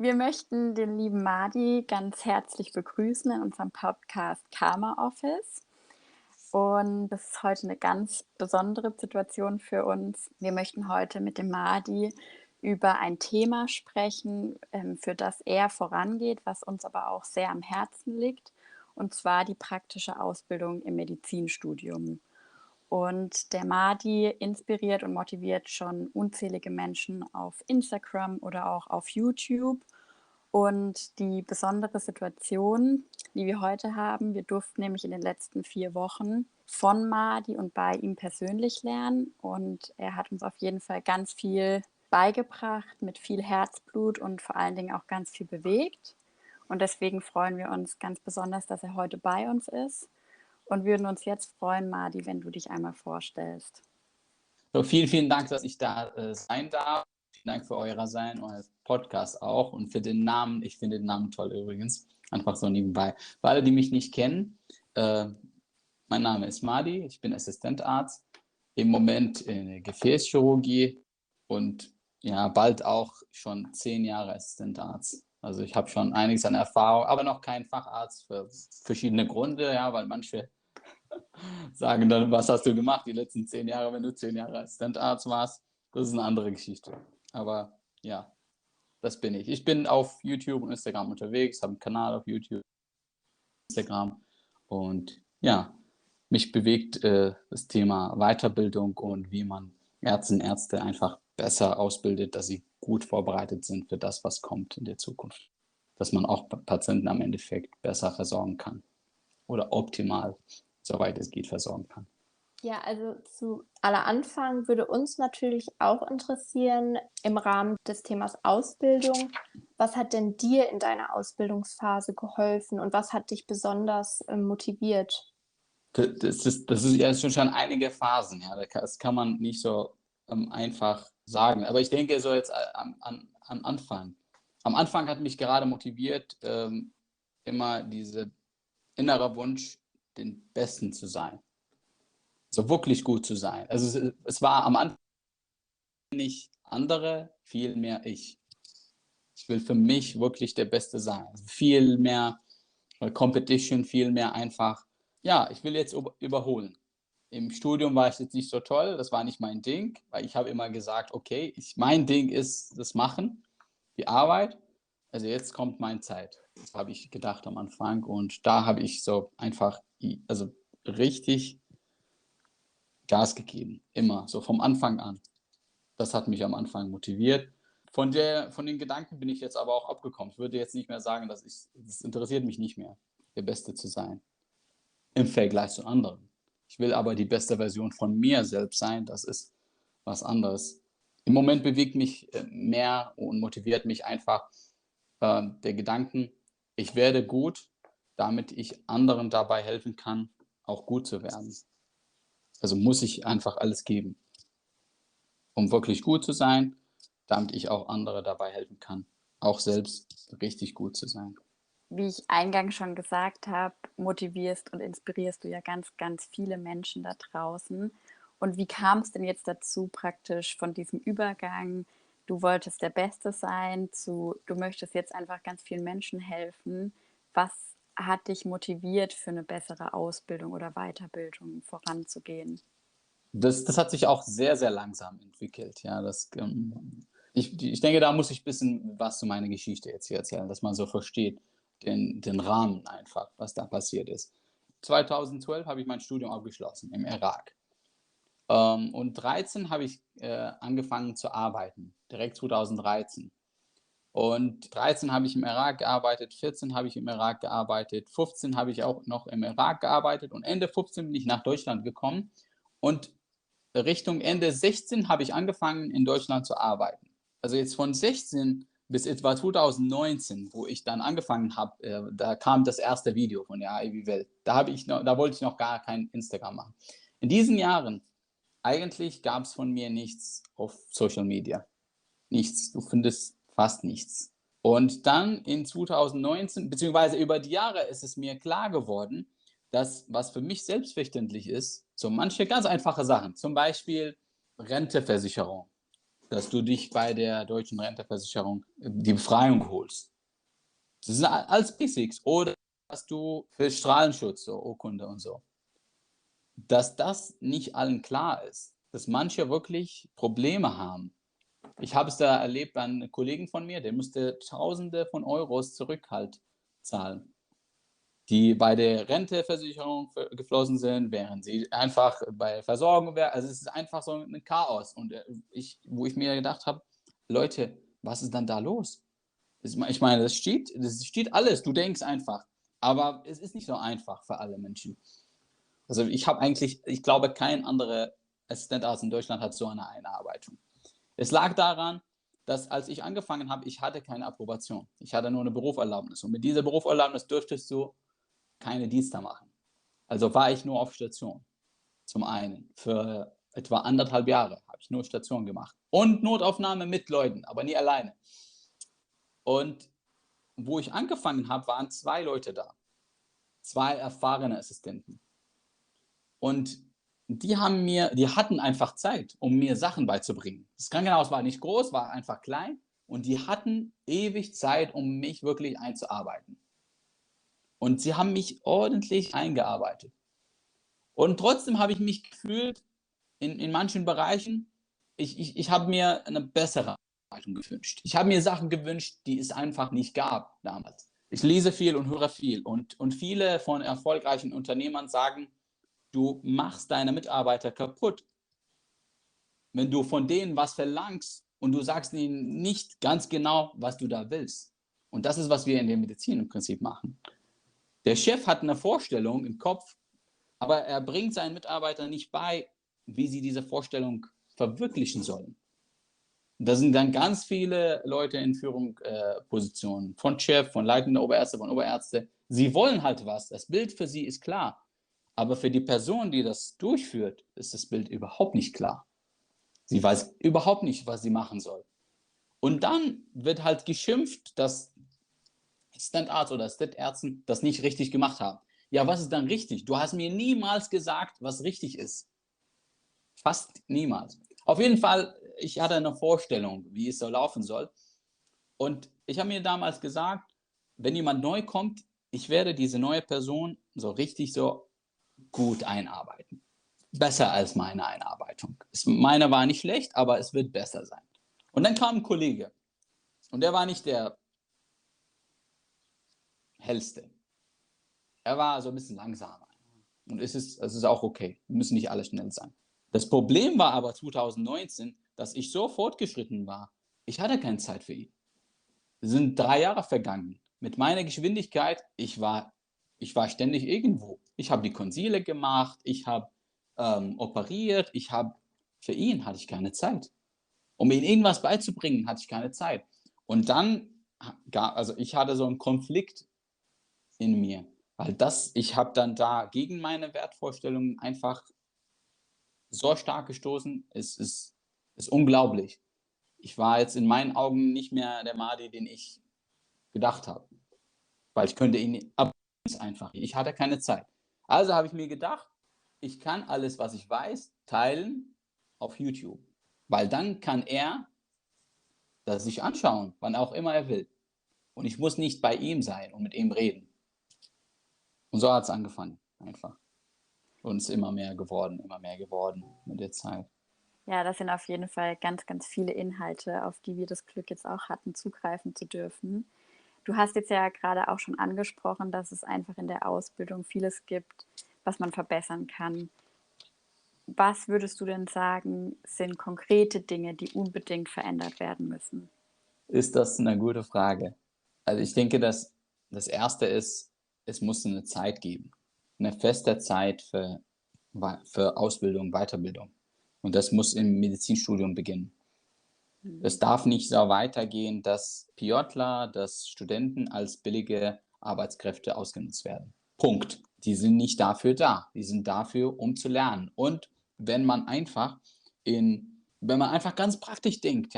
Wir möchten den lieben Madi ganz herzlich begrüßen in unserem Podcast Karma Office. Und das ist heute eine ganz besondere Situation für uns. Wir möchten heute mit dem Madi über ein Thema sprechen, für das er vorangeht, was uns aber auch sehr am Herzen liegt, und zwar die praktische Ausbildung im Medizinstudium. Und der Madi inspiriert und motiviert schon unzählige Menschen auf Instagram oder auch auf YouTube. Und die besondere Situation, die wir heute haben, wir durften nämlich in den letzten 4 Wochen von Madi und bei ihm persönlich lernen. Und er hat uns auf jeden Fall ganz viel beigebracht, mit viel Herzblut und vor allen Dingen auch ganz viel bewegt. Und deswegen freuen wir uns ganz besonders, dass er heute bei uns ist und würden uns jetzt freuen, Madi, wenn du dich einmal vorstellst. So, vielen Dank, dass ich da sein darf. Vielen Dank für euer Sein, euer Podcast auch und für den Namen. Ich finde den Namen toll übrigens. Einfach so nebenbei. Für alle, die mich nicht kennen, mein Name ist Madi, ich bin Assistentarzt, im Moment in der Gefäßchirurgie und ja, bald auch schon 10 Jahre Assistentarzt. Also ich habe schon einiges an Erfahrung, aber noch kein Facharzt für verschiedene Gründe, ja, weil manche sagen dann, was hast du gemacht die letzten 10 Jahre, wenn du 10 Jahre Assistentarzt warst. Das ist eine andere Geschichte. Aber ja, das bin ich. Ich bin auf YouTube und Instagram unterwegs, habe einen Kanal auf YouTube, Instagram und ja, mich bewegt das Thema Weiterbildung und wie man Ärztinnen und Ärzte einfach besser ausbildet, dass sie gut vorbereitet sind für das, was kommt in der Zukunft. Dass man auch Patienten am Endeffekt besser versorgen kann oder optimal, soweit es geht, versorgen kann. Ja, also zu aller Anfang würde uns natürlich auch interessieren, im Rahmen des Themas Ausbildung, was hat denn dir in deiner Ausbildungsphase geholfen und was hat dich besonders motiviert? Das ist ja schon einige Phasen, ja. Das kann man nicht so einfach sagen. Aber ich denke, so jetzt am Anfang. Am Anfang hat mich gerade motiviert, immer dieser innere Wunsch, den Besten zu sein. So wirklich gut zu sein. Also es war am Anfang nicht andere, viel mehr ich. Ich will für mich wirklich der Beste sein. Also viel mehr Competition, viel mehr einfach, ja, ich will jetzt überholen. Im Studium war ich jetzt nicht so toll, das war nicht mein Ding, weil ich habe immer gesagt, okay, mein Ding ist das Machen, die Arbeit. Also jetzt kommt meine Zeit. Das habe ich gedacht am Anfang und da habe ich so einfach, also richtig Gas gegeben, immer, so vom Anfang an. Das hat mich am Anfang motiviert. Von den Gedanken bin ich jetzt aber auch abgekommen. Ich würde jetzt nicht mehr sagen, das interessiert mich nicht mehr, der Beste zu sein im Vergleich zu anderen. Ich will aber die beste Version von mir selbst sein. Das ist was anderes. Im Moment bewegt mich mehr und motiviert mich einfach der Gedanken, ich werde gut, damit ich anderen dabei helfen kann, auch gut zu werden. Also muss ich einfach alles geben, um wirklich gut zu sein, damit ich auch andere dabei helfen kann, auch selbst richtig gut zu sein. Wie ich eingangs schon gesagt habe, motivierst und inspirierst du ja ganz, ganz viele Menschen da draußen. Und wie kam es denn jetzt dazu, praktisch von diesem Übergang, du wolltest der Beste sein, zu, du möchtest jetzt einfach ganz vielen Menschen helfen? Was hat dich motiviert, für eine bessere Ausbildung oder Weiterbildung voranzugehen? Das hat sich auch sehr, sehr langsam entwickelt. Ja, ich denke, da muss ich ein bisschen was zu meiner Geschichte jetzt hier erzählen, dass man so versteht, den Rahmen einfach, was da passiert ist. 2012 habe ich mein Studium abgeschlossen im Irak. Und 2013 habe ich angefangen zu arbeiten, direkt 2013. Und 2013 habe ich im Irak gearbeitet, 2014 habe ich im Irak gearbeitet, 2015 habe ich auch noch im Irak gearbeitet und Ende 2015 bin ich nach Deutschland gekommen und Richtung Ende 2016 habe ich angefangen, in Deutschland zu arbeiten. Also jetzt von 2016 bis etwa 2019, wo ich dann angefangen habe, da kam das erste Video von der AIW Welt. Da wollte ich noch gar kein Instagram machen. In diesen Jahren, eigentlich gab es von mir nichts auf Social Media. Nichts. Du findest fast nichts. Und dann in 2019, beziehungsweise über die Jahre ist es mir klar geworden, dass was für mich selbstverständlich ist, so manche ganz einfache Sachen, zum Beispiel Renteversicherung. dass du dich bei der deutschen Rentenversicherung die Befreiung holst. Das sind alles Basics. Oder dass du für Strahlenschutz, so Urkunde und so. Dass das nicht allen klar ist, dass manche wirklich Probleme haben. Ich habe es da erlebt bei einem Kollegen von mir, der musste Tausende von Euros Zurückhalt zahlen, die bei der Renteversicherung geflossen sind, während sie einfach bei Versorgung wären. Also es ist einfach so ein Chaos. Und wo ich mir gedacht habe, Leute, was ist dann da los? Ich meine, das steht alles. Du denkst einfach. Aber es ist nicht so einfach für alle Menschen. Also ich glaube, kein anderer Assistentarzt in Deutschland hat so eine Einarbeitung. Es lag daran, dass als ich angefangen habe, ich hatte keine Approbation. Ich hatte nur eine Berufserlaubnis. Und mit dieser Berufserlaubnis dürftest du keine Dienste machen. Also war ich nur auf Station. Zum einen. Für etwa 1,5 Jahre habe ich nur Station gemacht. Und Notaufnahme mit Leuten, aber nie alleine. Und wo ich angefangen habe, waren 2 Leute da. 2 erfahrene Assistenten. Und die hatten einfach Zeit, um mir Sachen beizubringen. Das Krankenhaus war nicht groß, war einfach klein. Und die hatten ewig Zeit, um mich wirklich einzuarbeiten. Und sie haben mich ordentlich eingearbeitet. Und trotzdem habe ich mich gefühlt, in manchen Bereichen, ich habe mir eine bessere Arbeitung gewünscht. Ich habe mir Sachen gewünscht, die es einfach nicht gab damals. Ich lese viel und höre viel. Und viele von erfolgreichen Unternehmern sagen, du machst deine Mitarbeiter kaputt, wenn du von denen was verlangst und du sagst ihnen nicht ganz genau, was du da willst. Und das ist, was wir in der Medizin im Prinzip machen. Der Chef hat eine Vorstellung im Kopf, aber er bringt seinen Mitarbeitern nicht bei, wie sie diese Vorstellung verwirklichen sollen. Da sind dann ganz viele Leute in Führungspositionen, von Chef, von leitender Oberärzte, von Oberärzte. Sie wollen halt was. Das Bild für sie ist klar. Aber für die Person, die das durchführt, ist das Bild überhaupt nicht klar. Sie weiß überhaupt nicht, was sie machen soll. Und dann wird halt geschimpft, dass Assistentarzt oder Assistentärzte das nicht richtig gemacht haben. Ja, was ist dann richtig? Du hast mir niemals gesagt, was richtig ist. Fast niemals. Auf jeden Fall, ich hatte eine Vorstellung, wie es so laufen soll. Und ich habe mir damals gesagt, wenn jemand neu kommt, ich werde diese neue Person so richtig so gut einarbeiten. Besser als meine Einarbeitung. Meine war nicht schlecht, aber es wird besser sein. Und dann kam ein Kollege. Und der war nicht der hellste. Er war so ein bisschen langsamer. Und es ist auch okay. Wir müssen nicht alle schnell sein. Das Problem war aber 2019, dass ich so fortgeschritten war. Ich hatte keine Zeit für ihn. Es sind 3 Jahre vergangen. Mit meiner Geschwindigkeit, ich war ständig irgendwo. Ich habe die Konsile gemacht, ich habe operiert, für ihn hatte ich keine Zeit. Um ihm irgendwas beizubringen, hatte ich keine Zeit. Und dann, also ich hatte so einen Konflikt in mir, weil ich habe dann da gegen meine Wertvorstellungen einfach so stark gestoßen, es ist unglaublich. Ich war jetzt in meinen Augen nicht mehr der Mahdi, den ich gedacht habe, weil ich könnte ihn einfach. Ich hatte keine Zeit. Also habe ich mir gedacht, ich kann alles, was ich weiß, teilen auf YouTube, weil dann kann er das sich anschauen, wann auch immer er will. Und ich muss nicht bei ihm sein und mit ihm reden. Und so hat es angefangen, einfach. Und es ist immer mehr geworden mit der Zeit. Ja, das sind auf jeden Fall ganz, ganz viele Inhalte, auf die wir das Glück jetzt auch hatten, zugreifen zu dürfen. Du hast jetzt ja gerade auch schon angesprochen, dass es einfach in der Ausbildung vieles gibt, was man verbessern kann. Was würdest du denn sagen, sind konkrete Dinge, die unbedingt verändert werden müssen? Ist das eine gute Frage? Also ich denke, dass das Erste ist, es muss eine Zeit geben. Eine feste Zeit für Ausbildung, Weiterbildung. Und das muss im Medizinstudium beginnen. Es darf nicht so weitergehen, dass PJler, dass Studenten als billige Arbeitskräfte ausgenutzt werden. Punkt. Die sind nicht dafür da. Die sind dafür, um zu lernen. Und wenn man einfach ganz praktisch denkt,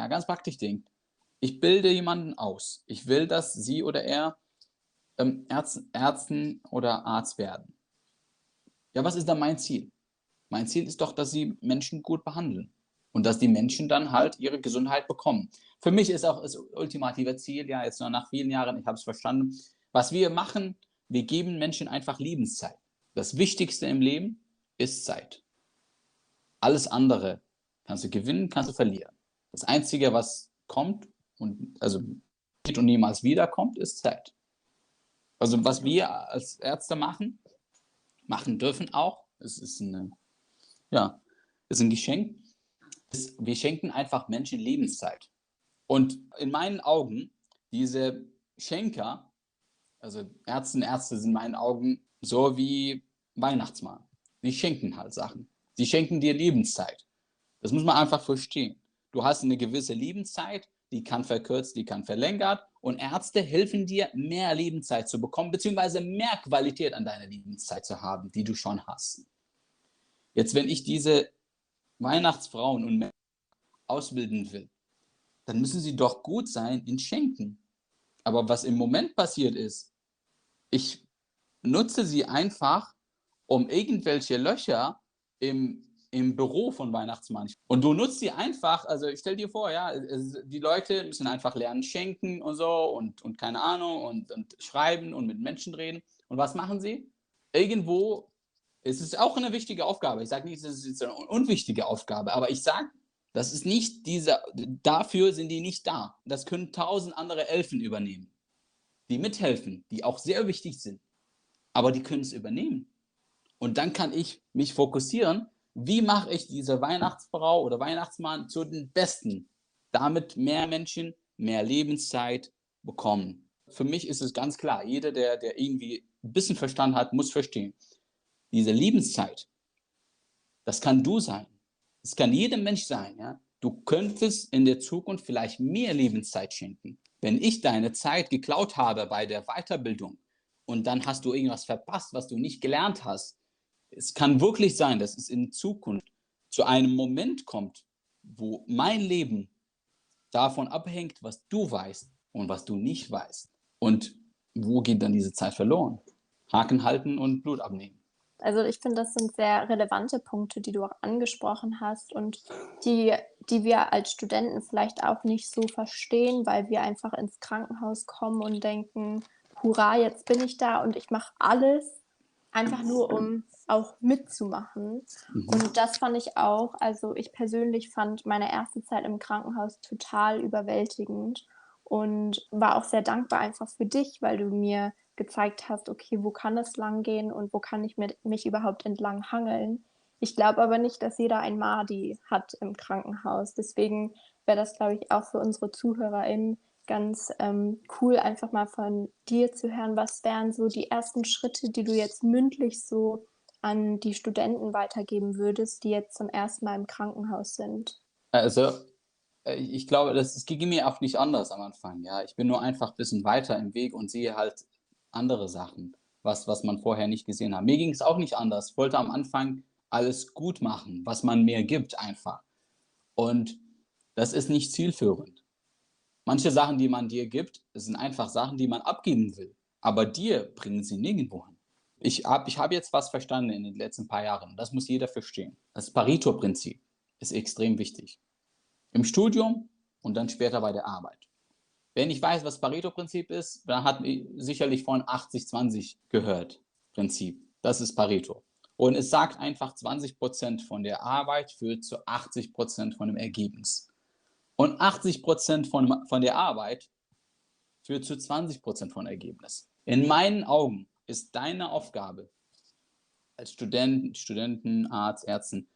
ich bilde jemanden aus. Ich will, dass sie oder er Ärztin oder Arzt werden. Ja, was ist dann mein Ziel? Mein Ziel ist doch, dass sie Menschen gut behandeln. und dass die Menschen dann halt ihre Gesundheit bekommen. Für mich ist auch das ultimative Ziel, ja, jetzt noch nach vielen Jahren, ich habe es verstanden, was wir machen, wir geben Menschen einfach Lebenszeit. Das Wichtigste im Leben ist Zeit. Alles andere kannst du gewinnen, kannst du verlieren. Das Einzige, was kommt und also geht und niemals wiederkommt, ist Zeit. Also was wir als Ärzte machen dürfen auch, es ist ist ein Geschenk, wir schenken einfach Menschen Lebenszeit. Und in meinen Augen, diese Schenker, also Ärzte sind in meinen Augen so wie Weihnachtsmann. Die schenken halt Sachen. Die schenken dir Lebenszeit. Das muss man einfach verstehen. Du hast eine gewisse Lebenszeit, die kann verkürzt, die kann verlängert. Und Ärzte helfen dir, mehr Lebenszeit zu bekommen, beziehungsweise mehr Qualität an deiner Lebenszeit zu haben, die du schon hast. Jetzt, wenn ich diese Weihnachtsfrauen und Männer ausbilden will, dann müssen sie doch gut sein in Schenken. Aber was im Moment passiert ist, ich nutze sie einfach, um irgendwelche Löcher im Büro von Weihnachtsmann. Und du nutzt sie einfach, also stell dir vor, ja, die Leute müssen einfach lernen, schenken und so und keine Ahnung und schreiben und mit Menschen reden. Und was machen sie? Irgendwo, es ist auch eine wichtige Aufgabe. Ich sage nicht, es ist eine unwichtige Aufgabe, aber ich sage, das ist nicht dafür sind die nicht da. Das können 1000 andere Elfen übernehmen, die mithelfen, die auch sehr wichtig sind. Aber die können es übernehmen. Und dann kann ich mich fokussieren, wie mache ich diese Weihnachtsfrau oder Weihnachtsmann zu den Besten, damit mehr Menschen mehr Lebenszeit bekommen. Für mich ist es ganz klar, jeder, der irgendwie ein bisschen Verstand hat, muss verstehen, diese Lebenszeit, das kann du sein. Es kann jeder Mensch sein. Ja? Du könntest in der Zukunft vielleicht mehr Lebenszeit schenken. Wenn ich deine Zeit geklaut habe bei der Weiterbildung und dann hast du irgendwas verpasst, was du nicht gelernt hast, es kann wirklich sein, dass es in Zukunft zu einem Moment kommt, wo mein Leben davon abhängt, was du weißt und was du nicht weißt. Und wo geht dann diese Zeit verloren? Haken halten und Blut abnehmen. Also ich finde, das sind sehr relevante Punkte, die du auch angesprochen hast und die wir als Studenten vielleicht auch nicht so verstehen, weil wir einfach ins Krankenhaus kommen und denken, hurra, jetzt bin ich da und ich mache alles einfach nur, um auch mitzumachen. Und das fand ich auch, also ich persönlich fand meine erste Zeit im Krankenhaus total überwältigend und war auch sehr dankbar einfach für dich, weil du mir gezeigt hast, okay, wo kann es lang gehen und wo kann ich mich überhaupt entlang hangeln. Ich glaube aber nicht, dass jeder ein Mahdi hat im Krankenhaus. Deswegen wäre das, glaube ich, auch für unsere ZuhörerInnen ganz cool, einfach mal von dir zu hören, was wären so die ersten Schritte, die du jetzt mündlich so an die Studenten weitergeben würdest, die jetzt zum ersten Mal im Krankenhaus sind? Also, ich glaube, es ging mir auch nicht anders am Anfang. Ja? Ich bin nur einfach ein bisschen weiter im Weg und sehe halt andere Sachen, was man vorher nicht gesehen hat. Mir ging es auch nicht anders. Ich wollte am Anfang alles gut machen, was man mir gibt einfach. Und das ist nicht zielführend. Manche Sachen, die man dir gibt, sind einfach Sachen, die man abgeben will. Aber dir bringen sie nirgendwo hin. Ich hab jetzt was verstanden in den letzten paar Jahren. Das muss jeder verstehen. Das Pareto-Prinzip ist extrem wichtig. Im Studium und dann später bei der Arbeit. Wer nicht weiß, was Pareto-Prinzip ist, dann hat sicherlich von 80-20 gehört. Prinzip. Das ist Pareto. Und es sagt einfach, 20% von der Arbeit führt zu 80% von dem Ergebnis. Und 80% von der Arbeit führt zu 20% von Ergebnis. In meinen Augen ist deine Aufgabe als Studenten, Arzt, Ärzten,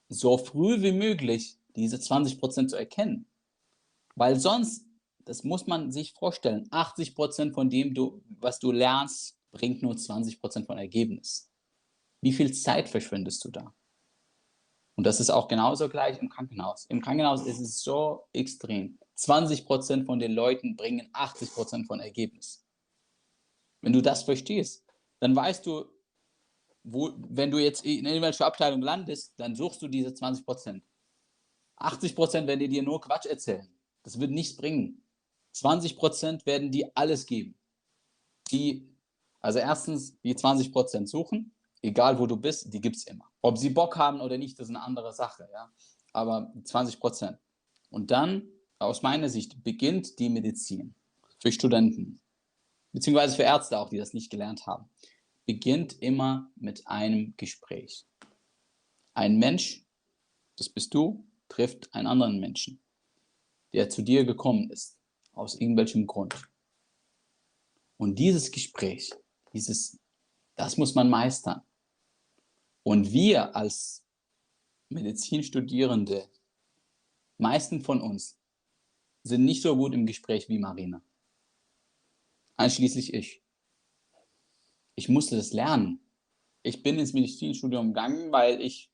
so früh wie möglich diese 20% zu erkennen. Weil sonst, das muss man sich vorstellen, 80% von dem, was du lernst, bringt nur 20% von Ergebnis. Wie viel Zeit verschwendest du da? Und das ist auch genauso gleich im Krankenhaus. Im Krankenhaus ist es so extrem. 20% von den Leuten bringen 80% von Ergebnis. Wenn du das verstehst, dann weißt du, wenn du jetzt in irgendwelcher Abteilung landest, dann suchst du diese 20%. 80% werden dir nur Quatsch erzählen. Das wird nichts bringen. 20% werden dir alles geben. Also erstens, die 20% suchen, egal wo du bist, die gibt es immer. Ob sie Bock haben oder nicht, das ist eine andere Sache. Ja? aber 20%. Und dann, aus meiner Sicht, beginnt die Medizin für Studenten, beziehungsweise für Ärzte auch, die das nicht gelernt haben, beginnt immer mit einem Gespräch. Ein Mensch, das bist du, trifft einen anderen Menschen, der zu dir gekommen ist, aus irgendwelchem Grund. Und dieses Gespräch, das muss man meistern. Und wir als Medizinstudierende, meisten von uns, sind nicht so gut im Gespräch wie Marina. Einschließlich ich. Ich musste das lernen. Ich bin ins Medizinstudium gegangen, weil ich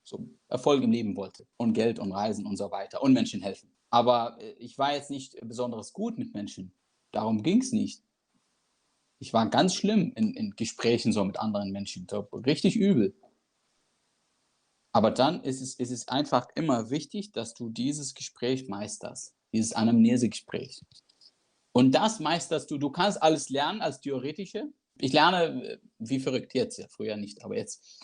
so Erfolg im Leben wollte und Geld und Reisen und so weiter und Menschen helfen. Aber ich war jetzt nicht besonders gut mit Menschen. Darum ging es nicht. Ich war ganz schlimm in Gesprächen so mit anderen Menschen, so richtig übel. Aber dann ist es einfach immer wichtig, dass du dieses Gespräch meisterst, dieses Anamnesegespräch. Und das meisterst du. Du kannst alles lernen als Theoretische. Ich lerne wie verrückt jetzt, ja, früher nicht, aber jetzt.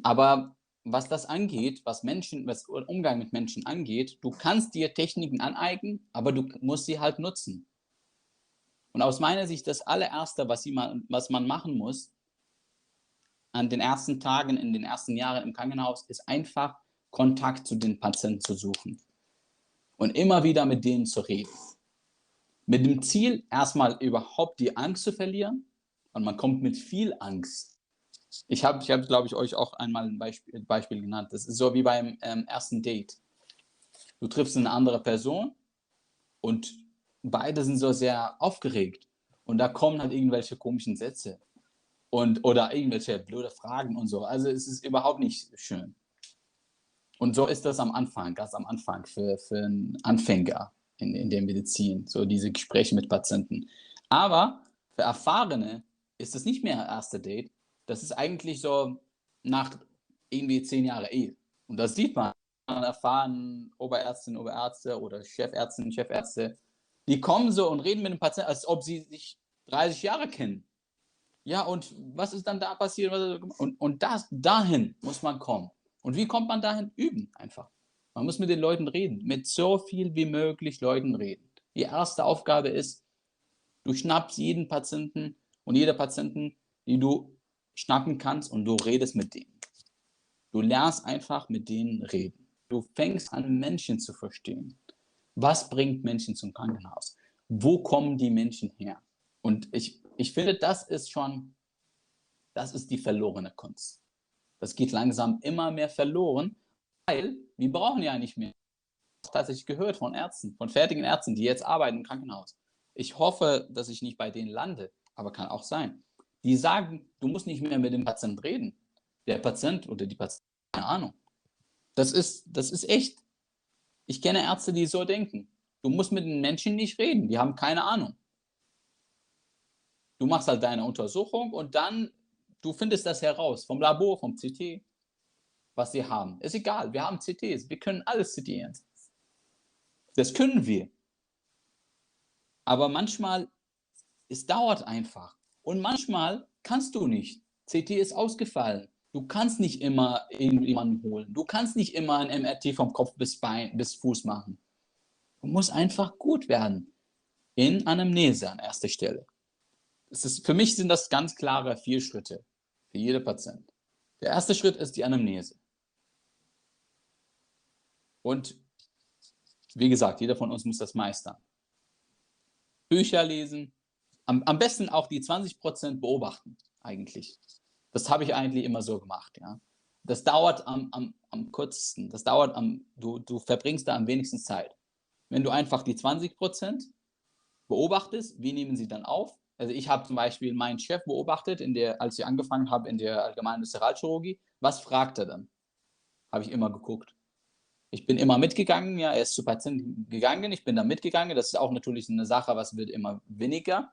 Aber was das angeht, was Umgang mit Menschen angeht, du kannst dir Techniken aneignen, aber du musst sie halt nutzen. Und aus meiner Sicht das allererste, was man machen muss, an den ersten Tagen, in den ersten Jahren im Krankenhaus, ist einfach Kontakt zu den Patienten zu suchen und immer wieder mit denen zu reden. Mit dem Ziel, erstmal überhaupt die Angst zu verlieren, und man kommt mit viel Angst. Ich hab, glaube ich, euch auch einmal ein Beispiel genannt. Das ist so wie beim ersten Date. Du triffst eine andere Person und beide sind so sehr aufgeregt und da kommen halt irgendwelche komischen Sätze. Oder irgendwelche blöde Fragen und so. Also es ist überhaupt nicht schön. Und so ist das ganz am Anfang für einen Anfänger in der Medizin, so diese Gespräche mit Patienten. Aber für Erfahrene ist es nicht mehr erste Date. Das ist eigentlich so nach irgendwie 10 Jahren Ehe. Und das sieht man an erfahrenen Oberärztinnen, Oberärzte oder Chefärztinnen, Chefärzte. Die kommen so und reden mit dem Patienten, als ob sie sich 30 Jahre kennen. Ja, und was ist dann da passiert? Und dahin muss man kommen. Und wie kommt man dahin? Üben einfach. Man muss mit den Leuten reden, mit so viel wie möglich Leuten reden. Die erste Aufgabe ist, du schnappst jeden Patienten und jeder Patienten, die du schnappen kannst, und du redest mit denen. Du lernst einfach mit denen reden. Du fängst an, Menschen zu verstehen. Was bringt Menschen zum Krankenhaus? Wo kommen die Menschen her? Und ich finde, das ist die verlorene Kunst. Das geht langsam immer mehr verloren, weil wir brauchen ja nicht mehr. Ich habe tatsächlich gehört von Ärzten, von fertigen Ärzten, die jetzt arbeiten im Krankenhaus. Ich hoffe, dass ich nicht bei denen lande, aber kann auch sein. Die sagen, du musst nicht mehr mit dem Patienten reden. Der Patient oder die Patientin, keine Ahnung. Das ist echt. Ich kenne Ärzte, die so denken. Du musst mit den Menschen nicht reden, die haben keine Ahnung. Du machst halt deine Untersuchung und dann, du findest das heraus, vom Labor, vom CT, was sie haben. Ist egal, wir haben CTs, wir können alles CTieren. Das können wir. Aber manchmal, es dauert einfach. Und manchmal kannst du nicht. CT ist ausgefallen. Du kannst nicht immer irgendjemanden holen. Du kannst nicht immer ein MRT vom Kopf bis Fuß machen. Du musst einfach gut werden. In Anamnese an erster Stelle. Für mich sind das ganz klare 4 Schritte für jede Patient. Der erste Schritt ist die Anamnese. Und wie gesagt, jeder von uns muss das meistern. Bücher lesen, am besten auch die 20% beobachten eigentlich. Das habe ich eigentlich immer so gemacht. Ja. Das dauert am kürzesten. Du verbringst da am wenigsten Zeit. Wenn du einfach die 20% beobachtest, wie nehmen sie dann auf? Also ich habe zum Beispiel meinen Chef beobachtet, als ich angefangen habe in der allgemeinen Visceralchirurgie. Was fragt er dann? Habe ich immer geguckt. Ich bin immer mitgegangen, ja, er ist zu Patienten gegangen, ich bin da mitgegangen. Das ist auch natürlich eine Sache, was wird immer weniger.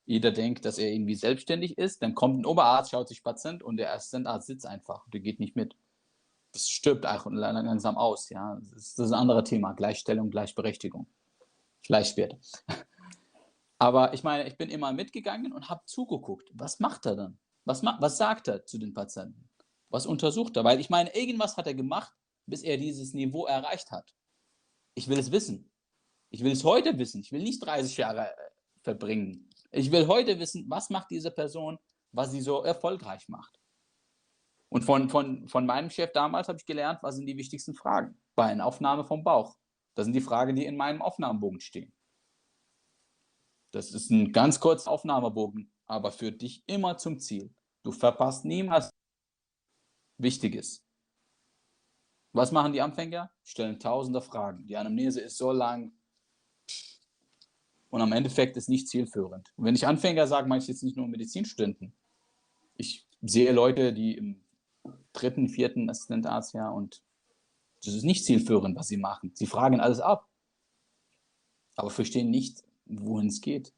Jeder denkt, dass er irgendwie selbstständig ist. Dann kommt ein Oberarzt, schaut sich Patient und der Assistentarzt sitzt einfach, der geht nicht mit. Das stirbt einfach langsam aus. Ja. Das ist ein anderes Thema, Gleichstellung, Gleichberechtigung. Vielleicht später. Aber ich meine, ich bin immer mitgegangen und habe zugeguckt. Was macht er dann? Was sagt er zu den Patienten? Was untersucht er? Weil ich meine, irgendwas hat er gemacht, bis er dieses Niveau erreicht hat. Ich will es wissen. Ich will es heute wissen. Ich will nicht 30 Jahre verbringen. Ich will heute wissen, was macht diese Person, was sie so erfolgreich macht. Und von meinem Chef damals habe ich gelernt, was sind die wichtigsten Fragen bei einer Aufnahme vom Bauch. Das sind die Fragen, die in meinem Aufnahmebogen stehen. Das ist ein ganz kurzer Aufnahmebogen, aber führt dich immer zum Ziel. Du verpasst niemals Wichtiges. Was machen die Anfänger? Stellen tausende Fragen. Die Anamnese ist so lang und am Endeffekt ist nicht zielführend. Und wenn ich Anfänger sage, meine ich jetzt nicht nur Medizinstudenten. Ich sehe Leute, die im 3., 4. Assistenzarztjahr und das ist nicht zielführend, was sie machen. Sie fragen alles ab, aber verstehen nicht, wohin es geht.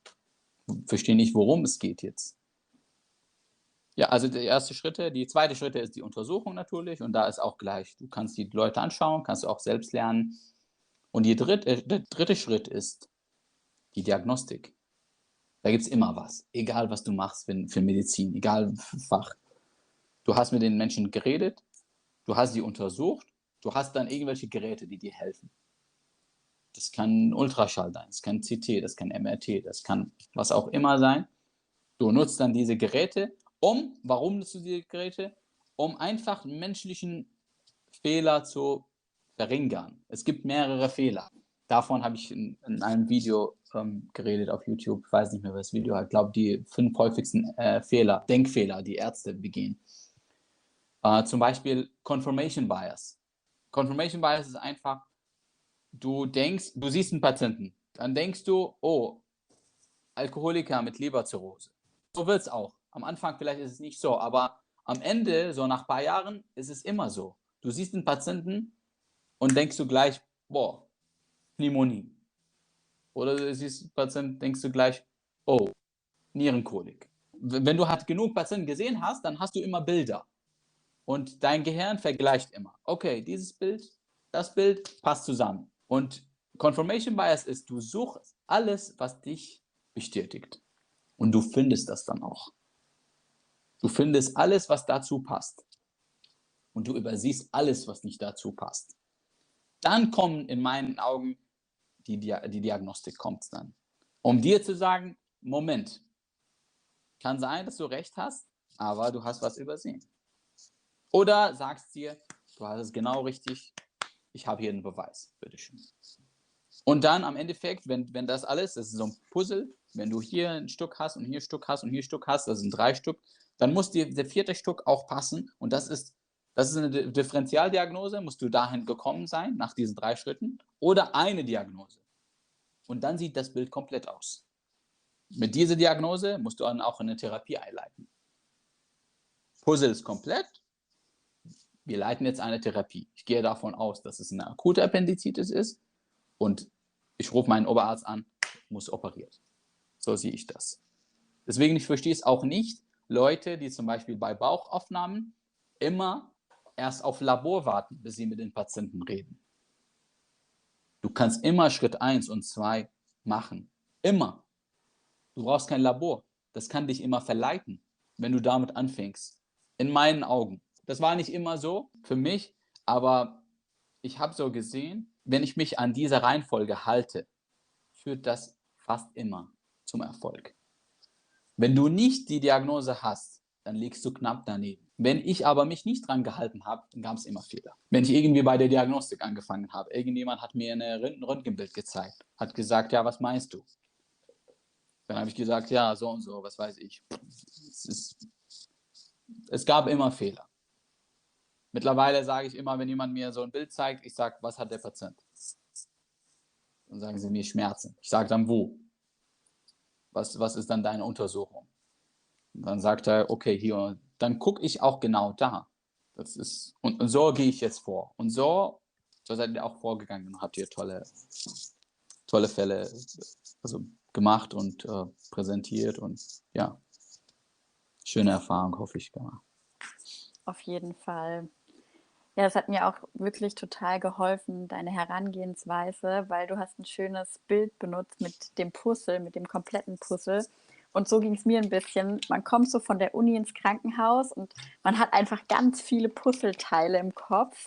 Verstehen nicht, worum es geht jetzt. Ja, also die erste Schritte. Die zweite Schritte ist die Untersuchung natürlich und da ist auch gleich, du kannst die Leute anschauen, kannst du auch selbst lernen. Und der dritte Schritt ist die Diagnostik. Da gibt es immer was, egal was du machst für Medizin, egal für Fach. Du hast mit den Menschen geredet, du hast sie untersucht, du hast dann irgendwelche Geräte, die dir helfen. Das kann Ultraschall sein, das kann CT, das kann MRT, das kann was auch immer sein. Du nutzt dann diese Geräte, warum nutzt du diese Geräte? Um einfach menschlichen Fehler zu verringern. Es gibt mehrere Fehler. Davon habe ich in einem Video geredet auf YouTube. Ich weiß nicht mehr, was das Video hat. Ich glaube, die 5 häufigsten Denkfehler, die Ärzte begehen. Zum Beispiel Confirmation Bias. Confirmation Bias ist einfach, du siehst einen Patienten, dann denkst du, oh, Alkoholiker mit Leberzirrhose. So wird es auch. Am Anfang vielleicht ist es nicht so, aber am Ende, so nach ein paar Jahren, ist es immer so. Du siehst einen Patienten und denkst du gleich, boah, Pneumonie. Oder du siehst einen Patienten, denkst du gleich, oh, Nierenkolik. Wenn du halt genug Patienten gesehen hast, dann hast du immer Bilder. Und dein Gehirn vergleicht immer. Okay, dieses Bild, das Bild passt zusammen. Und Confirmation Bias ist, du suchst alles, was dich bestätigt. Und du findest das dann auch. Du findest alles, was dazu passt. Und du übersiehst alles, was nicht dazu passt. Dann kommen in meinen Augen die Diagnostik kommt dann. Um dir zu sagen, Moment, kann sein, dass du recht hast, aber du hast was übersehen. Oder sagst dir, du hast es genau richtig, ich habe hier einen Beweis, bitteschön. Und dann am Endeffekt, wenn das alles, das ist so ein Puzzle, wenn du hier ein Stück hast und hier ein Stück hast und hier ein Stück hast, das sind 3 Stück, dann muss dir der 4. Stück auch passen und das ist eine Differentialdiagnose, musst du dahin gekommen sein, nach diesen 3 Schritten, oder eine Diagnose. Und dann sieht das Bild komplett aus. Mit dieser Diagnose musst du dann auch eine Therapie einleiten. Puzzle ist komplett, wir leiten jetzt eine Therapie. Ich gehe davon aus, dass es eine akute Appendizitis ist und ich rufe meinen Oberarzt an, muss operiert. So sehe ich das. Deswegen, ich verstehe es auch nicht, Leute, die zum Beispiel bei Bauchaufnahmen immer erst auf Labor warten, bis sie mit den Patienten reden. Du kannst immer Schritt 1 und 2 machen. Immer. Du brauchst kein Labor. Das kann dich immer verleiten, wenn du damit anfängst. In meinen Augen. Das war nicht immer so für mich, aber ich habe so gesehen, wenn ich mich an diese Reihenfolge halte, führt das fast immer zum Erfolg. Wenn du nicht die Diagnose hast, dann liegst du knapp daneben. Wenn ich aber mich nicht dran gehalten habe, dann gab es immer Fehler. Wenn ich irgendwie bei der Diagnostik angefangen habe, irgendjemand hat mir ein Röntgenbild gezeigt, hat gesagt, ja, was meinst du? Dann habe ich gesagt, ja, so und so, was weiß ich. Es gab immer Fehler. Mittlerweile sage ich immer, wenn jemand mir so ein Bild zeigt, ich sage, was hat der Patient? Dann sagen sie mir Schmerzen. Ich sage dann, wo? Was ist dann deine Untersuchung? Und dann sagt er, okay, hier. Dann gucke ich auch genau da. Und so gehe ich jetzt vor. Und so seid ihr auch vorgegangen und habt ihr tolle Fälle gemacht und präsentiert und ja, schöne Erfahrung, hoffe ich, gemacht. Auf jeden Fall. Ja, das hat mir auch wirklich total geholfen, deine Herangehensweise, weil du hast ein schönes Bild benutzt mit dem Puzzle, mit dem kompletten Puzzle. Und so ging es mir ein bisschen. Man kommt so von der Uni ins Krankenhaus und man hat einfach ganz viele Puzzleteile im Kopf.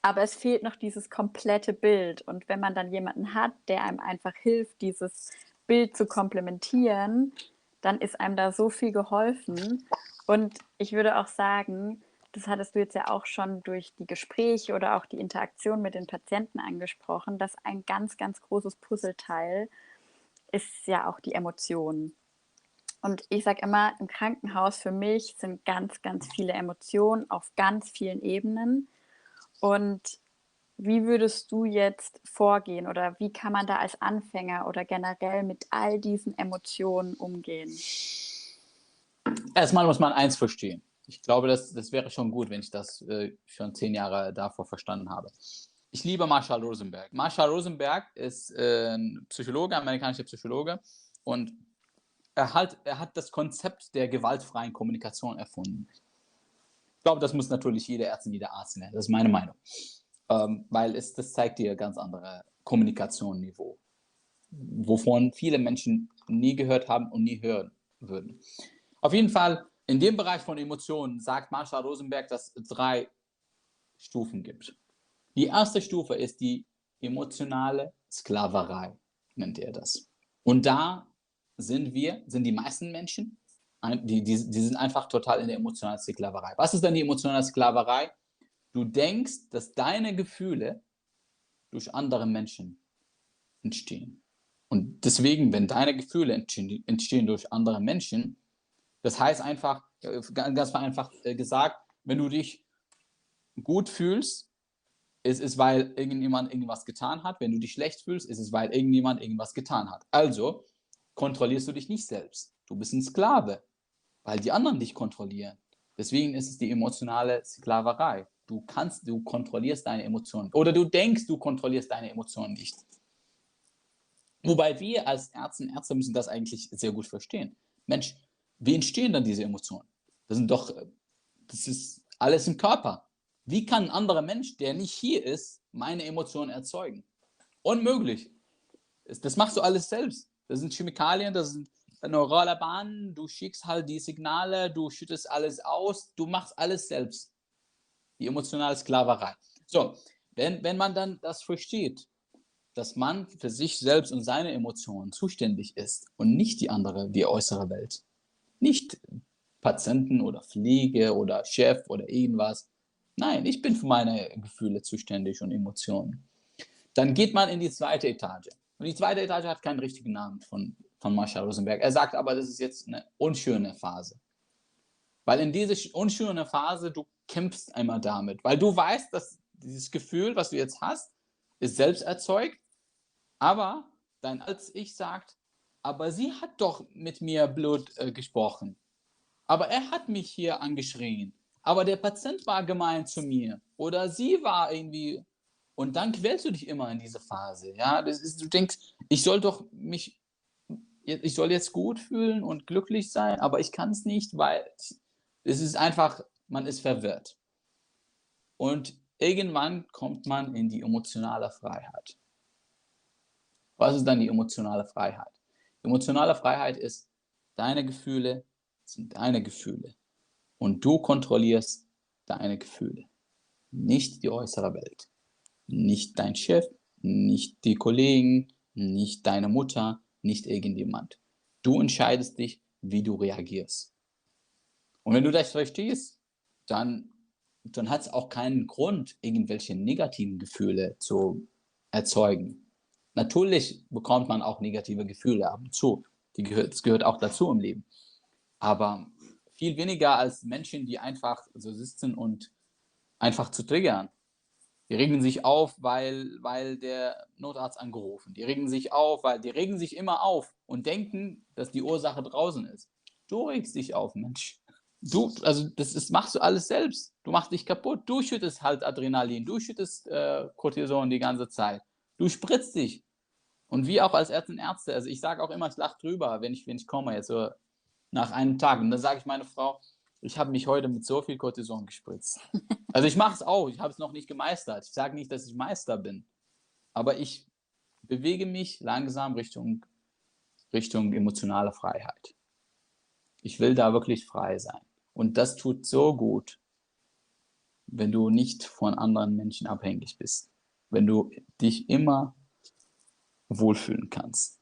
aber es fehlt noch dieses komplette Bild. Und wenn man dann jemanden hat, der einem einfach hilft, dieses Bild zu komplementieren, dann ist einem da so viel geholfen. Und ich würde auch sagen, das hattest du jetzt ja auch schon durch die Gespräche oder auch die Interaktion mit den Patienten angesprochen, dass ein ganz, ganz großes Puzzleteil ist ja auch die Emotion. Und ich sage immer, im Krankenhaus für mich sind ganz, ganz viele Emotionen auf ganz vielen Ebenen. Und wie würdest du jetzt vorgehen oder wie kann man da als Anfänger oder generell mit all diesen Emotionen umgehen? Erstmal muss man eins verstehen. Ich glaube, das wäre schon gut, wenn ich das schon 10 Jahre davor verstanden habe. Ich liebe Marshall Rosenberg. Marshall Rosenberg ist ein Psychologe, amerikanischer Psychologe, und er hat das Konzept der gewaltfreien Kommunikation erfunden. Ich glaube, das muss natürlich jeder Ärztin, jeder Arzt lernen. Das ist meine Meinung. Weil das zeigt dir ganz andere Kommunikationsniveau, wovon viele Menschen nie gehört haben und nie hören würden. Auf jeden Fall, in dem Bereich von Emotionen sagt Marshall Rosenberg, dass es 3 Stufen gibt. Die erste Stufe ist die emotionale Sklaverei, nennt er das. Und da sind die meisten Menschen, die sind einfach total in der emotionalen Sklaverei. Was ist denn die emotionale Sklaverei? Du denkst, dass deine Gefühle durch andere Menschen entstehen. Und deswegen, wenn deine Gefühle entstehen durch andere Menschen, das heißt einfach, ganz vereinfacht gesagt, wenn du dich gut fühlst, ist es, weil irgendjemand irgendwas getan hat. Wenn du dich schlecht fühlst, ist es, weil irgendjemand irgendwas getan hat. Also kontrollierst du dich nicht selbst. Du bist ein Sklave, weil die anderen dich kontrollieren. Deswegen ist es die emotionale Sklaverei. Du kontrollierst deine Emotionen. Oder du denkst, du kontrollierst deine Emotionen nicht. Wobei wir als Ärzte müssen das eigentlich sehr gut verstehen. Mensch, wie entstehen dann diese Emotionen? Das ist alles im Körper. Wie kann ein anderer Mensch, der nicht hier ist, meine Emotionen erzeugen? Unmöglich. Das machst du alles selbst. Das sind Chemikalien, das sind neurale Bahnen, du schickst halt die Signale, du schüttest alles aus, du machst alles selbst. Die emotionale Sklaverei. So, wenn man dann das versteht, dass man für sich selbst und seine Emotionen zuständig ist und nicht die äußere Welt. Nicht Patienten oder Pflege oder Chef oder irgendwas. Nein, ich bin für meine Gefühle zuständig und Emotionen. Dann geht man in die zweite Etage. Und die zweite Etage hat keinen richtigen Namen von Marshall Rosenberg. Er sagt aber, das ist jetzt eine unschöne Phase. Weil in dieser unschönen Phase, du kämpfst einmal damit. Weil du weißt, dass dieses Gefühl, was du jetzt hast, ist selbst erzeugt. Aber dein Als-Ich sagt, aber sie hat doch mit mir blöd gesprochen. Aber er hat mich hier angeschrien. Aber der Patient war gemein zu mir. Oder sie war irgendwie. Und dann quälst du dich immer in diese Phase. Ja, du denkst, ich soll jetzt gut fühlen und glücklich sein, aber ich kann es nicht, weil es ist einfach, man ist verwirrt. Und irgendwann kommt man in die emotionale Freiheit. Was ist dann die emotionale Freiheit? Die emotionale Freiheit ist, deine Gefühle sind deine Gefühle. Und du kontrollierst deine Gefühle, nicht die äußere Welt. Nicht dein Chef, nicht die Kollegen, nicht deine Mutter, nicht irgendjemand. Du entscheidest dich, wie du reagierst. Und wenn du das verstehst, dann hat es auch keinen Grund, irgendwelche negativen Gefühle zu erzeugen. Natürlich bekommt man auch negative Gefühle ab und zu. Das gehört auch dazu im Leben. Aber viel weniger als Menschen, die einfach so sitzen und einfach zu triggern. Die regen sich auf, weil der Notarzt angerufen. Die regen sich auf, weil die regen sich immer auf und denken, dass die Ursache draußen ist. Du regst dich auf, Mensch. Machst du alles selbst. Du machst dich kaputt. Du schüttest halt Adrenalin, du schüttest Cortison die ganze Zeit. Du spritzt dich. Und wie auch als Ärzte und Ärzte, also ich sage auch immer, ich lache drüber, wenn ich komme, jetzt so nach einem Tag. Und dann sage ich meine Frau, ich habe mich heute mit so viel Cortison gespritzt. Also ich mache es auch, ich habe es noch nicht gemeistert. Ich sage nicht, dass ich Meister bin. Aber ich bewege mich langsam Richtung emotionale Freiheit. Ich will da wirklich frei sein. Und das tut so gut. wenn du nicht von anderen Menschen abhängig bist, wenn du dich immer wohlfühlen kannst.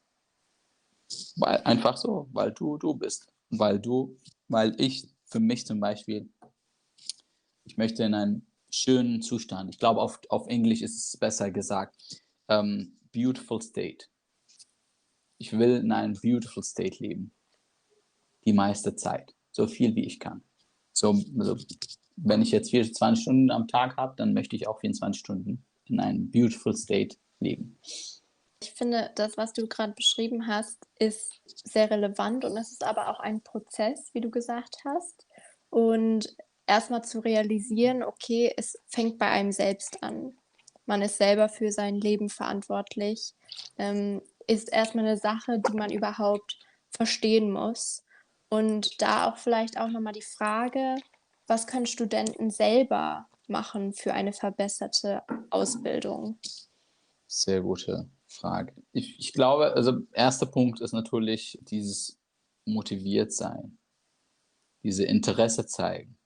Einfach so, weil du bist. Weil ich für mich zum Beispiel, ich möchte in einen schönen Zustand, ich glaube auf Englisch ist es besser gesagt, beautiful state. Ich will in einem beautiful state leben. Die meiste Zeit. So viel wie ich kann. Also, wenn ich jetzt 24 Stunden am Tag habe, dann möchte ich auch 24 Stunden in einem beautiful state leben. Ich finde, das, was du gerade beschrieben hast, ist sehr relevant und es ist aber auch ein Prozess, wie du gesagt hast. Und erstmal zu realisieren, okay, es fängt bei einem selbst an. Man ist selber für sein Leben verantwortlich, ist erstmal eine Sache, die man überhaupt verstehen muss. Und da auch vielleicht auch nochmal die Frage, was können Studenten selber machen für eine verbesserte Ausbildung? Sehr gute Frage. Ich glaube, also erster Punkt ist natürlich dieses motiviert sein, diese Interesse zeigen,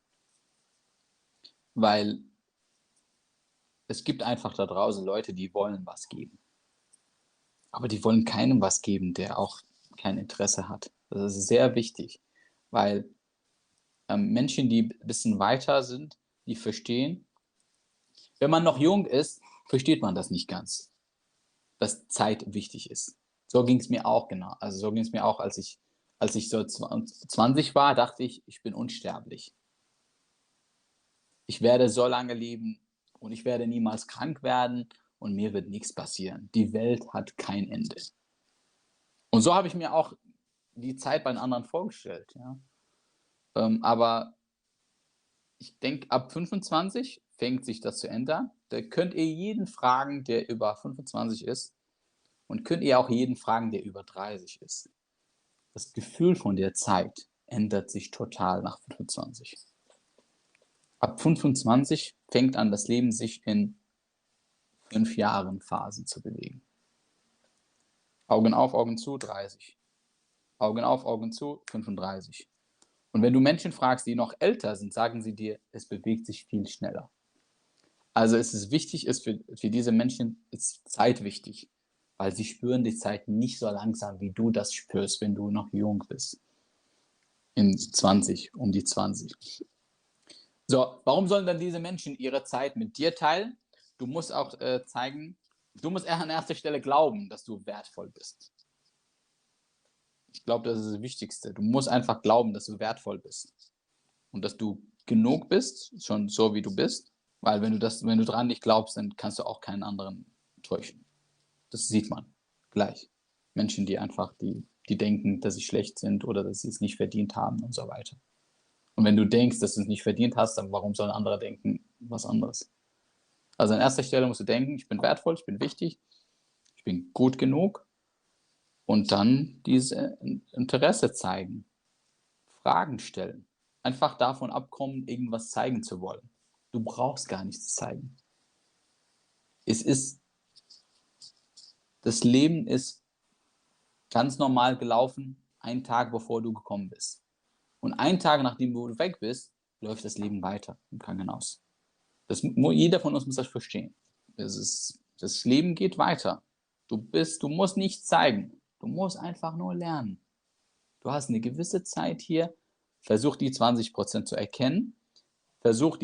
weil es gibt einfach da draußen Leute, die wollen was geben, aber die wollen keinem was geben, der auch kein Interesse hat. Das ist sehr wichtig, weil Menschen, die ein bisschen weiter sind, die verstehen, wenn man noch jung ist, versteht man das nicht ganz, dass Zeit wichtig ist. So ging es mir auch, genau. Also so ging es mir auch, als ich so 20 war, dachte ich, ich bin unsterblich. Ich werde so lange leben und ich werde niemals krank werden und mir wird nichts passieren. Die Welt hat kein Ende. Und so habe ich mir auch die Zeit bei den anderen vorgestellt. Ja. Aber ich denke, ab 25 fängt sich das zu ändern. Da könnt ihr jeden fragen, der über 25 ist. Und könnt ihr auch jeden fragen, der über 30 ist. Das Gefühl von der Zeit ändert sich total nach 25. Ab 25 fängt an, das Leben sich in 5 Jahren Phasen zu bewegen. Augen auf, Augen zu, 30. Augen auf, Augen zu, 35. Und wenn du Menschen fragst, die noch älter sind, sagen sie dir, es bewegt sich viel schneller. Also es ist wichtig, für diese Menschen ist Zeit wichtig, weil sie spüren die Zeit nicht so langsam, wie du das spürst, wenn du noch jung bist. Um die 20. So, warum sollen dann diese Menschen ihre Zeit mit dir teilen? Du musst auch du musst an erster Stelle glauben, dass du wertvoll bist. Ich glaube, das ist das Wichtigste. Du musst einfach glauben, dass du wertvoll bist. Und dass du genug bist, schon so wie du bist. Weil wenn du dran nicht glaubst, dann kannst du auch keinen anderen täuschen. Das sieht man gleich. Menschen, die denken, dass sie schlecht sind oder dass sie es nicht verdient haben und so weiter. Und wenn du denkst, dass du es nicht verdient hast, dann warum sollen andere denken was anderes? Also an erster Stelle musst du denken, ich bin wertvoll, ich bin wichtig, ich bin gut genug. Und dann dieses Interesse zeigen, Fragen stellen. Einfach davon abkommen, irgendwas zeigen zu wollen. Du brauchst gar nichts zeigen. Das Leben ist ganz normal gelaufen, einen Tag bevor du gekommen bist. Und einen Tag nachdem du weg bist, läuft das Leben weiter im Krankenhaus. Jeder von uns muss das verstehen. Das Leben geht weiter. Du musst nichts zeigen. Du musst einfach nur lernen. Du hast eine gewisse Zeit hier. Versuch die 20% zu erkennen. Versuch für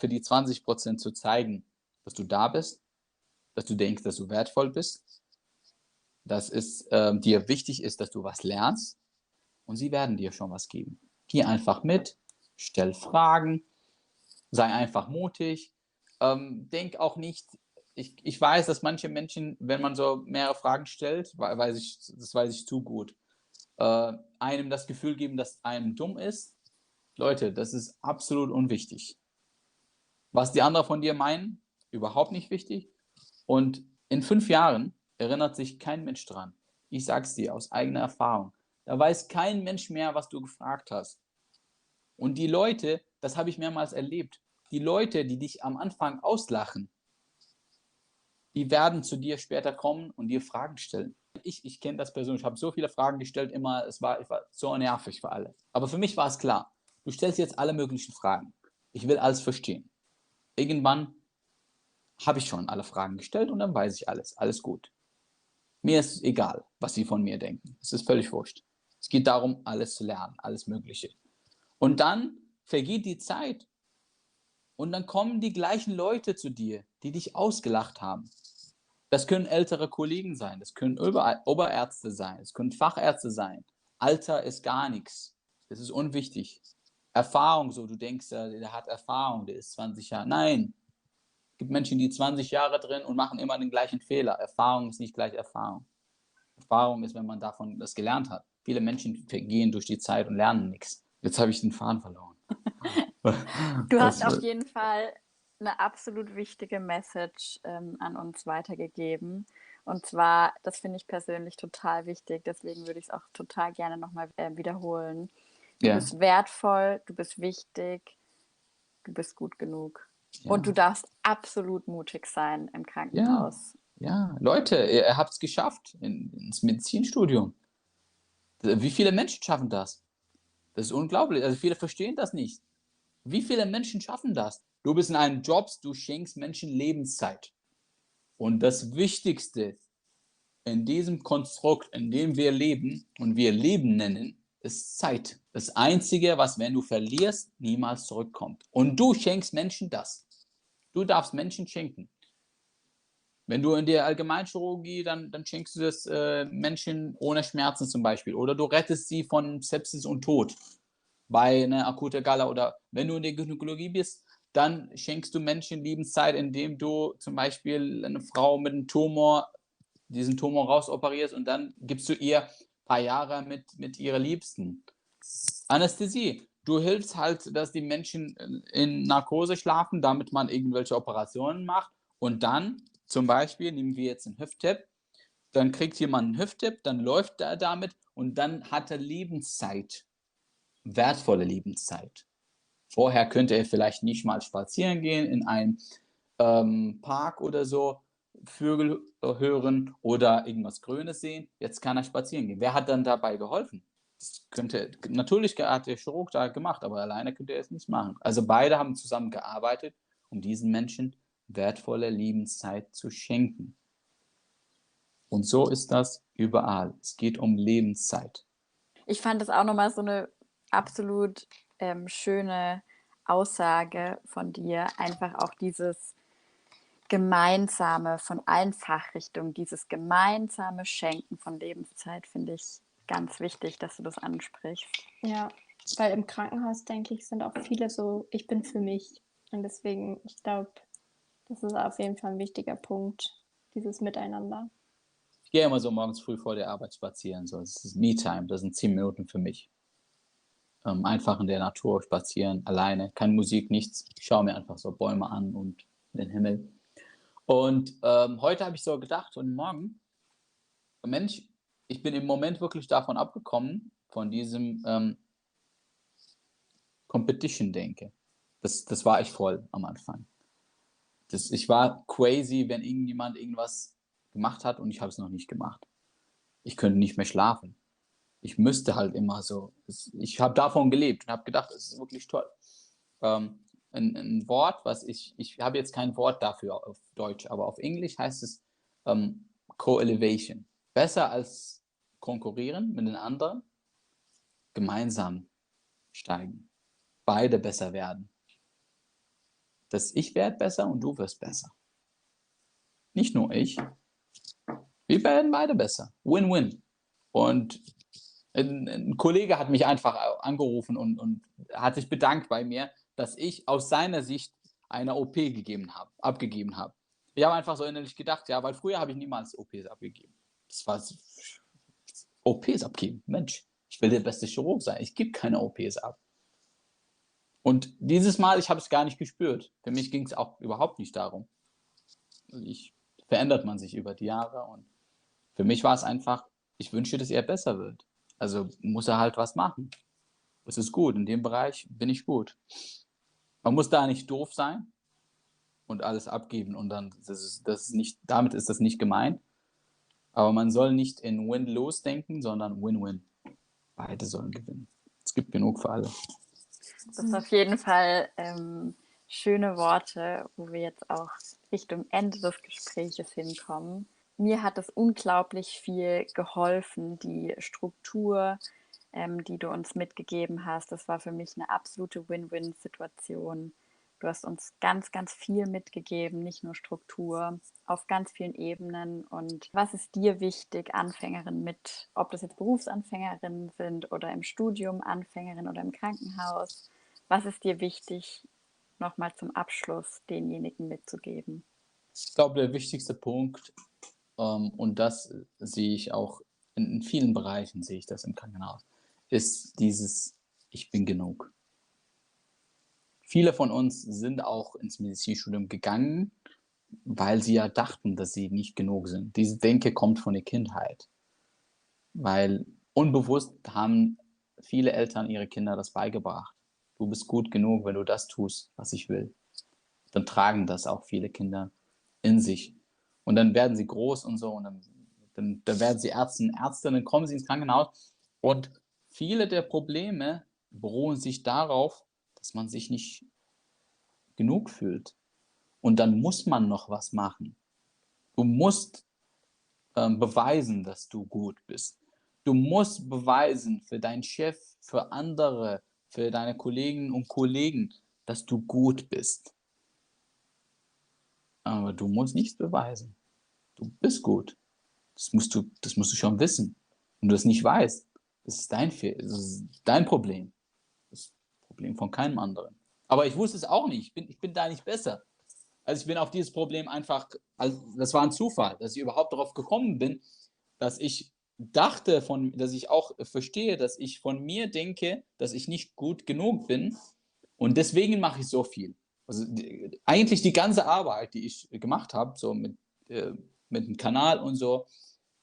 die 20% zu zeigen, dass du da bist, dass du denkst, dass du wertvoll bist, dass es dir wichtig ist, dass du was lernst und sie werden dir schon was geben. Geh einfach mit, stell Fragen, sei einfach mutig. Denk auch nicht, ich weiß, dass manche Menschen, wenn man so mehrere Fragen stellt, das weiß ich zu gut, einem das Gefühl geben, dass einem dumm ist. Leute, das ist absolut unwichtig. Was die anderen von dir meinen, überhaupt nicht wichtig. Und in 5 Jahren erinnert sich kein Mensch dran. Ich sag's dir aus eigener Erfahrung. Da weiß kein Mensch mehr, was du gefragt hast. Und die Leute, das habe ich mehrmals erlebt, die Leute, die dich am Anfang auslachen, die werden zu dir später kommen und dir Fragen stellen. Ich kenne das persönlich, ich habe so viele Fragen gestellt, ich war so nervig für alle. Aber für mich war es klar, du stellst jetzt alle möglichen Fragen. Ich will alles verstehen. irgendwann habe ich schon alle Fragen gestellt und dann weiß ich alles. Alles gut. Mir ist egal, was sie von mir denken. Es ist völlig wurscht. Es geht darum, alles zu lernen, alles Mögliche. Und dann vergeht die Zeit und dann kommen die gleichen Leute zu dir, die dich ausgelacht haben. Das können ältere Kollegen sein, das können Oberärzte sein, es können Fachärzte sein. Alter ist gar nichts. Das ist unwichtig. Erfahrung, so du denkst, der hat Erfahrung, der ist 20 Jahre. Nein, es gibt Menschen, die 20 Jahre drin und machen immer den gleichen Fehler. Erfahrung ist nicht gleich Erfahrung. Erfahrung ist, wenn man davon das gelernt hat. Viele Menschen gehen durch die Zeit und lernen nichts. Jetzt habe ich den Faden verloren. Du hast auf jeden Fall eine absolut wichtige Message an uns weitergegeben. Und zwar, das finde ich persönlich total wichtig, deswegen würde ich es auch total gerne nochmal wiederholen. Du bist wertvoll, du bist wichtig, du bist gut genug. Ja. Und du darfst absolut mutig sein im Krankenhaus. Ja. Leute, ihr habt es geschafft ins Medizinstudium. Wie viele Menschen schaffen das? Das ist unglaublich. Also viele verstehen das nicht. Wie viele Menschen schaffen das? Du bist in einem Job, du schenkst Menschen Lebenszeit. Und das Wichtigste in diesem Konstrukt, in dem wir leben und wir Leben nennen, ist Zeit. Das Einzige, was, wenn du verlierst, niemals zurückkommt. Und du schenkst Menschen das. Du darfst Menschen schenken. Wenn du in der Allgemeinchirurgie, dann schenkst du das Menschen ohne Schmerzen zum Beispiel. Oder du rettest sie von Sepsis und Tod bei einer akuten Galla. Oder wenn du in der Gynäkologie bist, dann schenkst du Menschen Lebenszeit, indem du zum Beispiel eine Frau mit einem Tumor, diesen Tumor rausoperierst und dann gibst du ihr ein paar Jahre mit ihrer Liebsten. Anästhesie. Du hilfst halt, dass die Menschen in Narkose schlafen, damit man irgendwelche Operationen macht. Und dann, zum Beispiel, nehmen wir jetzt einen Hüft-Tap, dann kriegt jemand einen Hüft-Tap, dann läuft er damit und dann hat er Lebenszeit. Wertvolle Lebenszeit. Vorher könnte er vielleicht nicht mal spazieren gehen in einem Park oder so, Vögel hören oder irgendwas Grünes sehen. Jetzt kann er spazieren gehen. Wer hat dann dabei geholfen? Das natürlich hat der Chirurg da gemacht, aber alleine könnte er es nicht machen. Also beide haben zusammen gearbeitet, um diesen Menschen wertvolle Lebenszeit zu schenken. Und so ist das überall. Es geht um Lebenszeit. Ich fand das auch nochmal so eine absolut schöne Aussage von dir. Einfach auch dieses Gemeinsame von allen Fachrichtungen, dieses gemeinsame Schenken von Lebenszeit finde ich ganz wichtig, dass du das ansprichst. Ja, weil im Krankenhaus, denke ich, sind auch viele so, ich bin für mich. Und deswegen, ich glaube, das ist auf jeden Fall ein wichtiger Punkt, dieses Miteinander. Ich gehe immer so morgens früh vor der Arbeit spazieren. So. Es ist Me-Time, das sind 10 Minuten für mich. Einfach in der Natur spazieren, alleine, keine Musik, nichts. Ich schaue mir einfach so Bäume an und den Himmel. Und heute habe ich so gedacht und morgen, Mensch, ich bin im Moment wirklich davon abgekommen, von diesem Competition-Denke. Das war ich voll am Anfang. Ich war crazy, wenn irgendjemand irgendwas gemacht hat und ich habe es noch nicht gemacht. Ich könnte nicht mehr schlafen. Ich müsste halt immer so. Ich habe davon gelebt und habe gedacht, es ist wirklich toll. Ein Wort, was ich habe jetzt kein Wort dafür auf Deutsch, aber auf Englisch heißt es Co-Elevation. Besser als konkurrieren mit den anderen, gemeinsam steigen. Beide besser werden. Ich werde besser und du wirst besser. Nicht nur ich. Wir werden beide besser. Win-win. Und ein Kollege hat mich einfach angerufen und hat sich bedankt bei mir, dass ich aus seiner Sicht eine OP abgegeben habe. Ich habe einfach so innerlich gedacht, ja, weil früher habe ich niemals OPs abgegeben. Das war OPs abgeben. Mensch, ich will der beste Chirurg sein. Ich gebe keine OPs ab. Und dieses Mal, ich habe es gar nicht gespürt. Für mich ging es auch überhaupt nicht darum. Verändert man sich über die Jahre und für mich war es einfach, ich wünsche, dass er besser wird. Also muss er halt was machen. Das ist gut. In dem Bereich bin ich gut. Man muss da nicht doof sein und alles abgeben und dann, damit ist das nicht gemeint. Aber man soll nicht in Win-Lose denken, sondern Win-Win. Beide sollen gewinnen. Es gibt genug für alle. Das ist auf jeden Fall schöne Worte, wo wir jetzt auch Richtung Ende des Gespräches hinkommen. Mir hat es unglaublich viel geholfen, die Struktur, die du uns mitgegeben hast. Das war für mich eine absolute Win-Win-Situation. Du hast uns ganz, ganz viel mitgegeben, nicht nur Struktur, auf ganz vielen Ebenen. Und was ist dir wichtig, Anfängerinnen mit, ob das jetzt Berufsanfängerinnen sind oder im Studium Anfängerinnen oder im Krankenhaus, was ist dir wichtig, nochmal zum Abschluss denjenigen mitzugeben? Ich glaube, der wichtigste Punkt, und das sehe ich auch in vielen Bereichen, sehe ich das im Krankenhaus, ist dieses Ich bin genug. Viele von uns sind auch ins Medizinstudium gegangen, weil sie ja dachten, dass sie nicht genug sind. Diese Denke kommt von der Kindheit, weil unbewusst haben viele Eltern ihre Kinder das beigebracht. Du bist gut genug, wenn du das tust, was ich will. Dann tragen das auch viele Kinder in sich. Und dann werden sie groß und so und dann werden sie Ärzte, dann kommen sie ins Krankenhaus und viele der Probleme beruhen sich darauf, dass man sich nicht genug fühlt. Und dann muss man noch was machen. Du musst beweisen, dass du gut bist. Du musst beweisen für deinen Chef, für andere, für deine Kolleginnen und Kollegen, dass du gut bist. Aber du musst nichts beweisen. Du bist gut. Das musst du schon wissen. Wenn du das nicht weißt, das ist das ist dein Problem. Das ist das Problem von keinem anderen. Aber ich wusste es auch nicht. Ich bin da nicht besser. Also ich bin auf dieses Problem einfach, also das war ein Zufall, dass ich überhaupt darauf gekommen bin, dass ich dachte, dass ich auch verstehe, dass ich von mir denke, dass ich nicht gut genug bin. Und deswegen mache ich so viel. Also eigentlich die ganze Arbeit, die ich gemacht habe, so mit dem Kanal und so,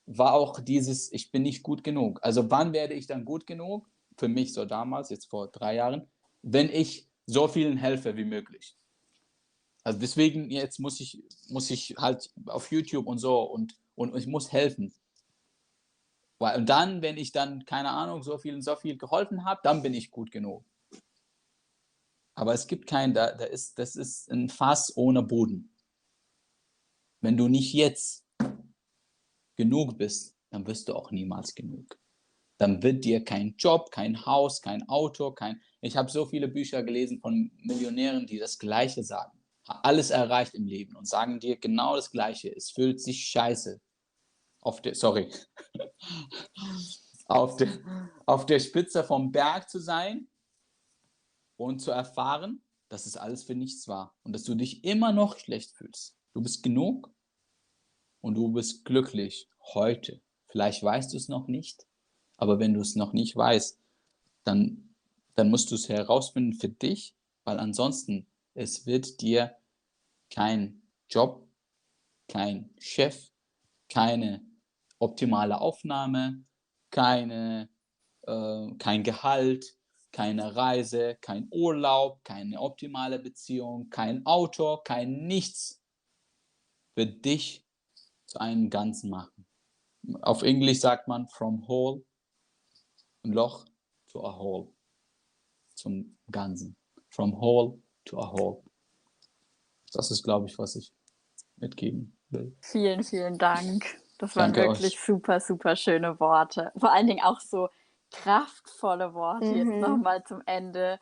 war auch dieses, ich bin nicht gut genug. Also wann werde ich dann gut genug? Für mich so damals, jetzt vor 3 Jahren, wenn ich so vielen helfe wie möglich. Also deswegen jetzt muss ich halt auf YouTube und so und ich muss helfen. Und dann, wenn ich dann, keine Ahnung, so viel geholfen habe, dann bin ich gut genug. Aber es gibt das ist ein Fass ohne Boden. Wenn du nicht jetzt genug bist, dann wirst du auch niemals genug. Dann wird dir kein Job, kein Haus, kein Auto, ich habe so viele Bücher gelesen von Millionären, die das Gleiche sagen. Alles erreicht im Leben und sagen dir genau das Gleiche. Es fühlt sich scheiße sorry, auf der Spitze vom Berg zu sein und zu erfahren, dass es alles für nichts war und dass du dich immer noch schlecht fühlst. Du bist genug und du bist glücklich heute. Vielleicht weißt du es noch nicht, aber wenn du es noch nicht weißt, dann, dann musst du es herausfinden für dich, weil ansonsten es wird dir kein Job, kein Chef, keine optimale Aufnahme, kein Gehalt, keine Reise, kein Urlaub, keine optimale Beziehung, kein Auto, kein nichts wird dich zu einem Ganzen machen. Auf Englisch sagt man from whole, ein Loch, to a whole, zum Ganzen. From whole to a whole. Das ist, glaube ich, was ich mitgeben will. Vielen, vielen Dank. Das waren Danke wirklich euch. super, super schöne Worte. Vor allen Dingen auch so kraftvolle Worte jetzt nochmal zum Ende.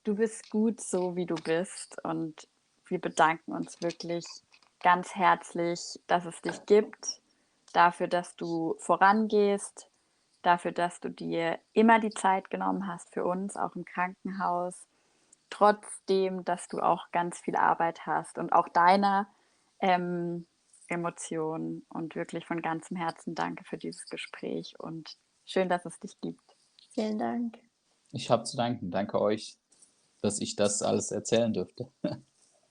Du bist gut so, wie du bist. Und wir bedanken uns wirklich ganz herzlich, dass es dich gibt, dafür, dass du vorangehst, dafür, dass du dir immer die Zeit genommen hast für uns, auch im Krankenhaus, trotzdem, dass du auch ganz viel Arbeit hast und auch deiner Emotionen. Und wirklich von ganzem Herzen danke für dieses Gespräch und schön, dass es dich gibt. Vielen Dank. Ich habe zu danken. Danke euch, dass ich das alles erzählen durfte.